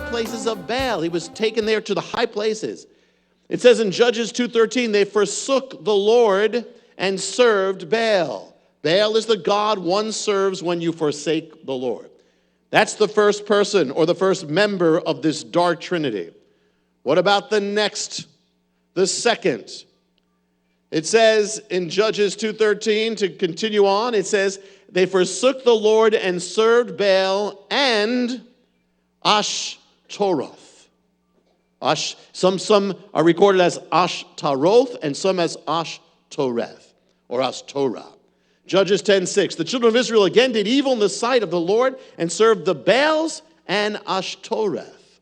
places of Baal. He was taken there to the high places. It says in Judges 2:13, they forsook the Lord and served Baal. Baal is the god one serves when you forsake the Lord. That's the first person or the first member of this dark trinity. What about the second? It says in Judges 2:13, to continue on, it says, they forsook the Lord and served Baal and Ashtaroth. Some are recorded as Ashtaroth and some as Ashtoreth or Ashtorah. Judges 10:6. The children of Israel again did evil in the sight of the Lord and served the Baals and Ashtoreth.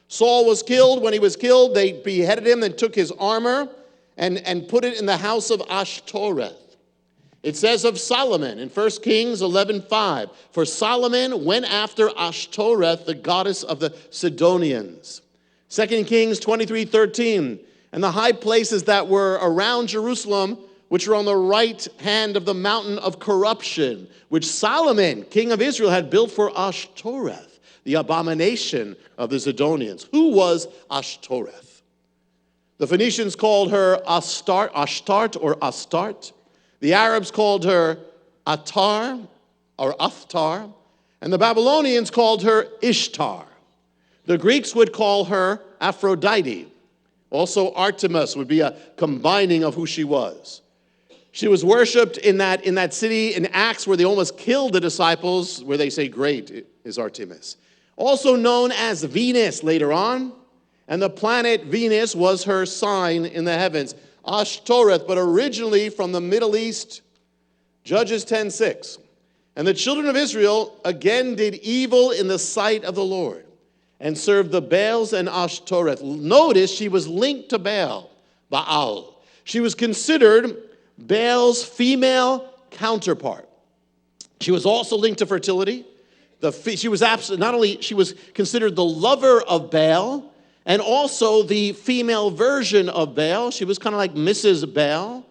Saul was killed. When he was killed, they beheaded him and took his armor and put it in the house of Ashtoreth. It says of Solomon in 1 Kings 11:5, for Solomon went after Ashtoreth, the goddess of the Sidonians. 2 Kings 23:13, and the high places that were around Jerusalem, which were on the right hand of the mountain of corruption, which Solomon, king of Israel, had built for Ashtoreth, the abomination of the Sidonians. Who was Ashtoreth? The Phoenicians called her Ashtart or Astart. The Arabs called her Atar or Athtar. And the Babylonians called her Ishtar. The Greeks would call her Aphrodite. Also Artemis would be a combining of who she was. She was worshipped in that city in Acts where they almost killed the disciples, where they say, great is Artemis. Also known as Venus later on. And the planet Venus was her sign in the heavens. Ashtoreth, but originally from the Middle East. Judges 10:6. And the children of Israel again did evil in the sight of the Lord and served the Baals and Ashtoreth. Notice she was linked to Baal. She was considered Baal's female counterpart. She was also linked to fertility. She was considered the lover of Baal, and also the female version of Baal. She was kind of like Mrs. Baal.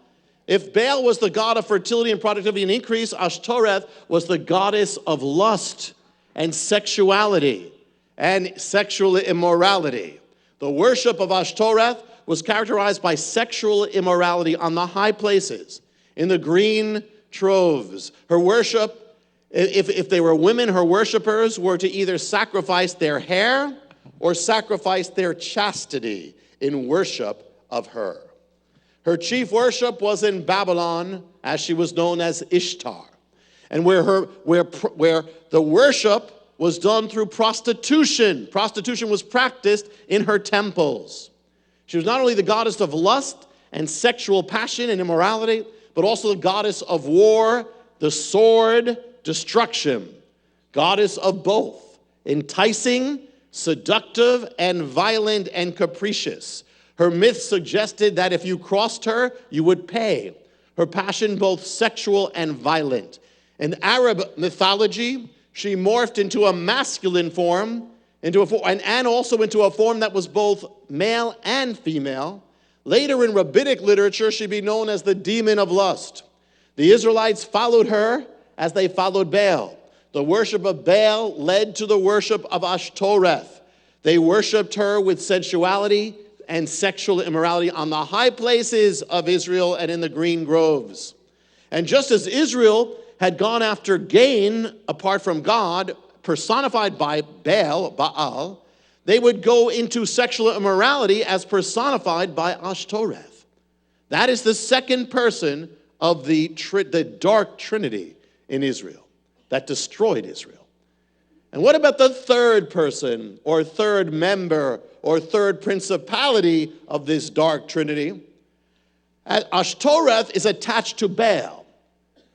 If Baal was the god of fertility and productivity and increase, Ashtoreth was the goddess of lust and sexuality and sexual immorality. The worship of Ashtoreth was characterized by sexual immorality on the high places, in the green troves. Her worship, if they were women, her worshipers were to either sacrifice their hair or sacrifice their chastity in worship of her. Her chief worship was in Babylon, as she was known as Ishtar, and where the worship was done through prostitution. Prostitution was practiced in her temples. She was not only the goddess of lust and sexual passion and immorality, but also the goddess of war, the sword, destruction. Goddess of both, enticing, seductive, and violent and capricious. Her myth suggested that if you crossed her, you would pay. Her passion both sexual and violent. In Arab mythology, she morphed into a masculine form, and also into a form that was both male and female. Later in rabbinic literature, she'd be known as the demon of lust. The Israelites followed her as they followed Baal. The worship of Baal led to the worship of Ashtoreth. They worshiped her with sensuality and sexual immorality on the high places of Israel and in the green groves. And just as Israel had gone after gain apart from God, personified by Baal, they would go into sexual immorality as personified by Ashtoreth. That is the second person of the Dark Trinity in Israel that destroyed Israel. And what about the third person or third member or third principality of this Dark Trinity? Ashtoreth is attached to Baal.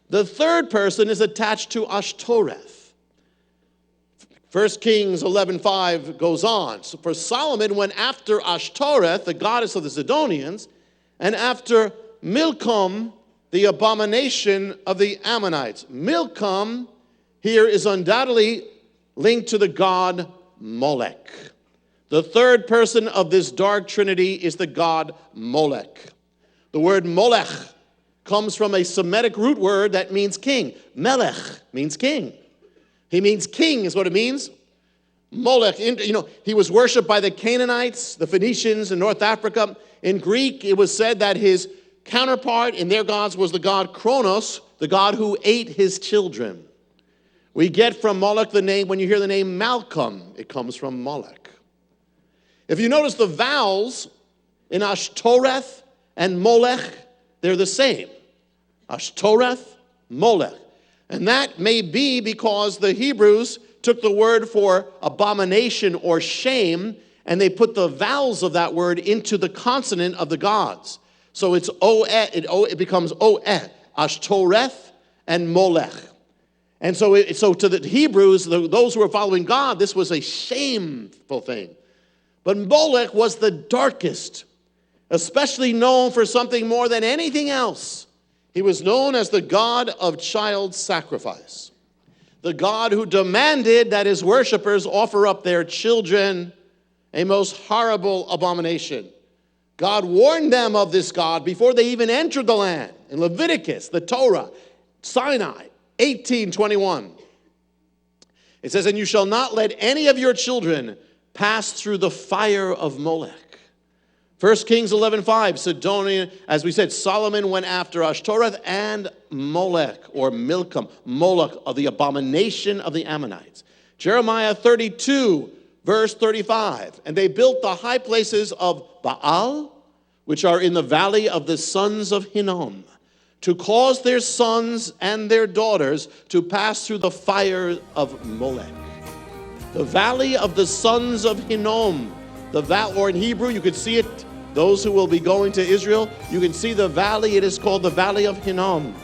The third person is attached to Ashtoreth. 1 Kings 11:5 goes on. So for Solomon went after Ashtoreth, the goddess of the Sidonians, and after Milcom, the abomination of the Ammonites. Milcom here is undoubtedly linked to the god Molech. The third person of this Dark Trinity is the god Molech. The word Molech comes from a Semitic root word that means king. Melech means king. He means king is what it means. Molech, he was worshipped by the Canaanites, the Phoenicians in North Africa. In Greek, it was said that his counterpart in their gods was the god Kronos, the god who ate his children. We get from Moloch the name, when you hear the name Malcolm, it comes from Moloch. If you notice the vowels in Ashtoreth and Molech, they're the same. Ashtoreth, Molech. And that may be because the Hebrews took the word for abomination or shame, and they put the vowels of that word into the consonant of the gods. So it's it becomes Oeh, Ashtoreth and Molech. And so to the Hebrews, those who were following God, this was a shameful thing. But Molech was the darkest, especially known for something more than anything else. He was known as the god of child sacrifice, the god who demanded that his worshipers offer up their children, a most horrible abomination. God warned them of this god before they even entered the land. In Leviticus, the Torah, Sinai, 18:21. It says, "And you shall not let any of your children pass through the fire of Molech." 1 Kings 11:5, Sidonian, as we said, Solomon went after Ashtoreth and Molech, or Milcom, Moloch, of the abomination of the Ammonites. Jeremiah 32, verse 35, "And they built the high places of Baal, which are in the valley of the sons of Hinnom, to cause their sons and their daughters to pass through the fire of Molech." The valley of the sons of Hinnom. Or in Hebrew, you could see it, those who will be going to Israel, you can see the valley. It is called the valley of Hinnom.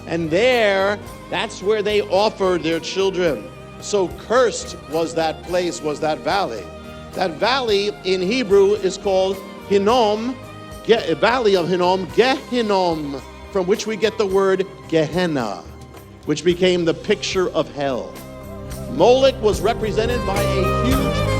And there, that's where they offered their children. So cursed was that place, was that valley. That valley in Hebrew is called Hinnom, valley of Hinnom, Gehinnom, from which we get the word Gehenna, which became the picture of hell. Molech was represented by a huge